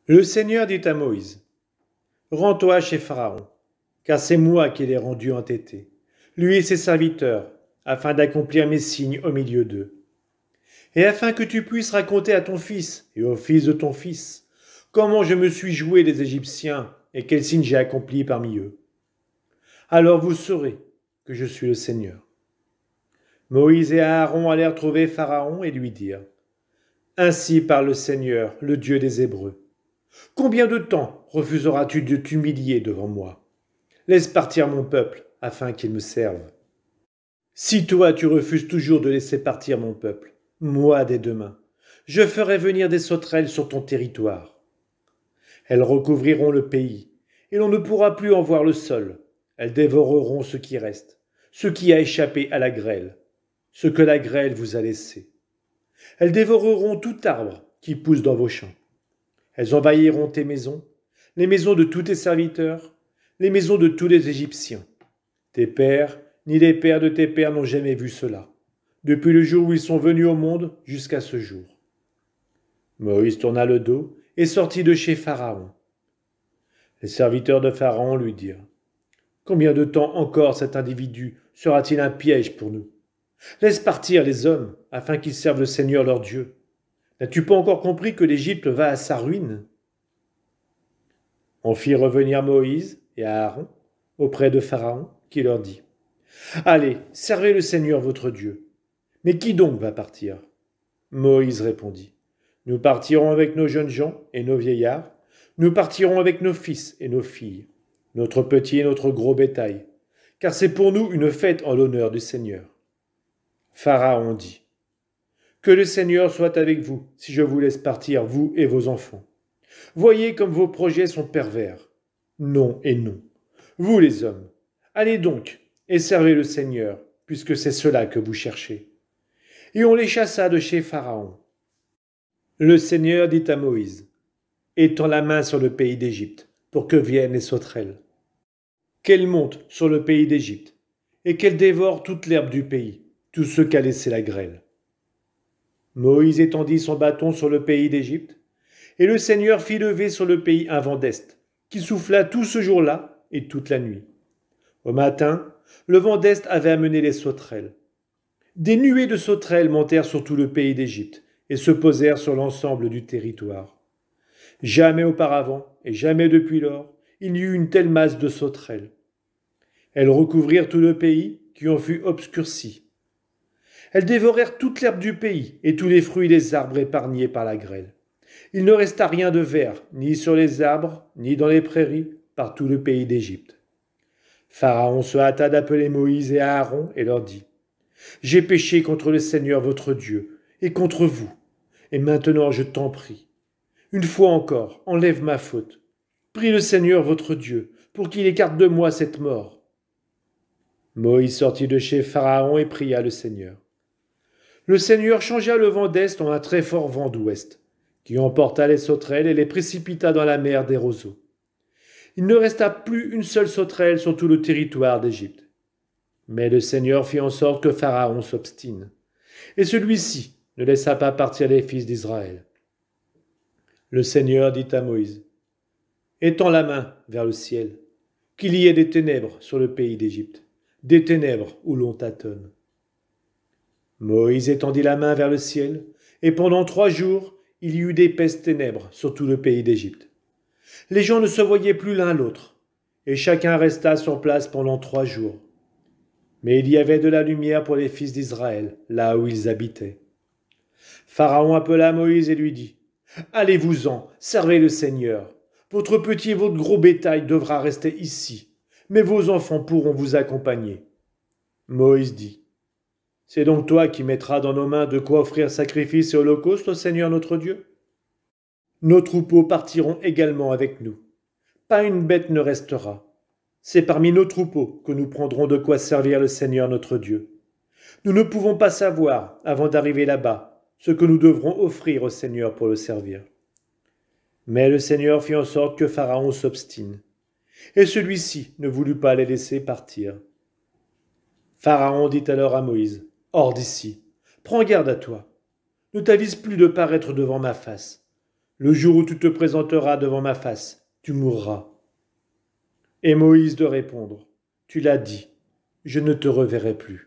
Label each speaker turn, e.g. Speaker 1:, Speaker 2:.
Speaker 1: Le Seigneur dit à Moïse, rends-toi chez Pharaon, car c'est moi qui l'ai rendu entêté, lui et ses serviteurs, afin d'accomplir mes signes au milieu d'eux. Et afin que tu puisses raconter à ton fils et au fils de ton fils comment je me suis joué des Égyptiens et quels signes j'ai accomplis parmi eux. Alors vous saurez que je suis le Seigneur. Moïse et Aaron allèrent trouver Pharaon et lui dirent, ainsi parle le Seigneur, le Dieu des Hébreux. Combien de temps refuseras-tu de t'humilier devant moi? Laisse partir mon peuple, afin qu'il me serve. Si toi tu refuses toujours de laisser partir mon peuple, moi dès demain, je ferai venir des sauterelles sur ton territoire. Elles recouvriront le pays, et l'on ne pourra plus en voir le sol. Elles dévoreront ce qui reste, ce qui a échappé à la grêle, ce que la grêle vous a laissé. Elles dévoreront tout arbre qui pousse dans vos champs. Elles envahiront tes maisons, les maisons de tous tes serviteurs, les maisons de tous les Égyptiens. Tes pères, ni les pères de tes pères n'ont jamais vu cela, depuis le jour où ils sont venus au monde jusqu'à ce jour. Moïse tourna le dos et sortit de chez Pharaon. Les serviteurs de Pharaon lui dirent, combien de temps encore cet individu sera-t-il un piège pour nous? Laisse partir les hommes, afin qu'ils servent le Seigneur leur Dieu. N'as-tu pas encore compris que l'Égypte va à sa ruine? On fit revenir Moïse et Aaron auprès de Pharaon, qui leur dit, allez, servez le Seigneur votre Dieu. Mais qui donc va partir? Moïse répondit, nous partirons avec nos jeunes gens et nos vieillards, nous partirons avec nos fils et nos filles, notre petit et notre gros bétail, car c'est pour nous une fête en l'honneur du Seigneur. Pharaon dit, que le Seigneur soit avec vous, si je vous laisse partir, vous et vos enfants. Voyez comme vos projets sont pervers. Non et non. Vous les hommes, allez donc et servez le Seigneur, puisque c'est cela que vous cherchez. Et on les chassa de chez Pharaon. Le Seigneur dit à Moïse, étends la main sur le pays d'Égypte, pour que viennent les sauterelles. Qu'elles montent sur le pays d'Égypte, et qu'elles dévorent toute l'herbe du pays, tout ce qu'a laissé la grêle. Moïse étendit son bâton sur le pays d'Égypte, et le Seigneur fit lever sur le pays un vent d'est, qui souffla tout ce jour-là et toute la nuit. Au matin, le vent d'est avait amené les sauterelles. Des nuées de sauterelles montèrent sur tout le pays d'Égypte et se posèrent sur l'ensemble du territoire. Jamais auparavant, et jamais depuis lors, il n'y eut une telle masse de sauterelles. Elles recouvrirent tout le pays, qui en fut obscurci. Elles dévorèrent toute l'herbe du pays et tous les fruits des arbres épargnés par la grêle. Il ne resta rien de vert, ni sur les arbres, ni dans les prairies, par tout le pays d'Égypte. Pharaon se hâta d'appeler Moïse et Aaron et leur dit, « J'ai péché contre le Seigneur votre Dieu et contre vous, et maintenant je t'en prie. Une fois encore, enlève ma faute. Prie le Seigneur votre Dieu pour qu'il écarte de moi cette mort. » Moïse sortit de chez Pharaon et pria le Seigneur. Le Seigneur changea le vent d'est en un très fort vent d'ouest, qui emporta les sauterelles et les précipita dans la mer des roseaux. Il ne resta plus une seule sauterelle sur tout le territoire d'Égypte. Mais le Seigneur fit en sorte que Pharaon s'obstine, et celui-ci ne laissa pas partir les fils d'Israël. Le Seigneur dit à Moïse, « Étends la main vers le ciel, qu'il y ait des ténèbres sur le pays d'Égypte, des ténèbres où l'on tâtonne. » Moïse étendit la main vers le ciel, et pendant 3 jours, il y eut d'épaisses ténèbres sur tout le pays d'Égypte. Les gens ne se voyaient plus l'un l'autre, et chacun resta sur place pendant 3 jours. Mais il y avait de la lumière pour les fils d'Israël, là où ils habitaient. Pharaon appela Moïse et lui dit, « Allez-vous-en, servez le Seigneur. Votre petit et votre gros bétail devra rester ici, mais vos enfants pourront vous accompagner. » Moïse dit, « C'est donc toi qui mettras dans nos mains de quoi offrir sacrifice et holocauste au Seigneur notre Dieu? Nos troupeaux partiront également avec nous. Pas une bête ne restera. C'est parmi nos troupeaux que nous prendrons de quoi servir le Seigneur notre Dieu. Nous ne pouvons pas savoir, avant d'arriver là-bas, ce que nous devrons offrir au Seigneur pour le servir. » Mais le Seigneur fit en sorte que Pharaon s'obstine, et celui-ci ne voulut pas les laisser partir. Pharaon dit alors à Moïse, « Hors d'ici, prends garde à toi. Ne t'avise plus de paraître devant ma face. Le jour où tu te présenteras devant ma face, tu mourras. Et Moïse de répondre, tu l'as dit, je ne te reverrai plus.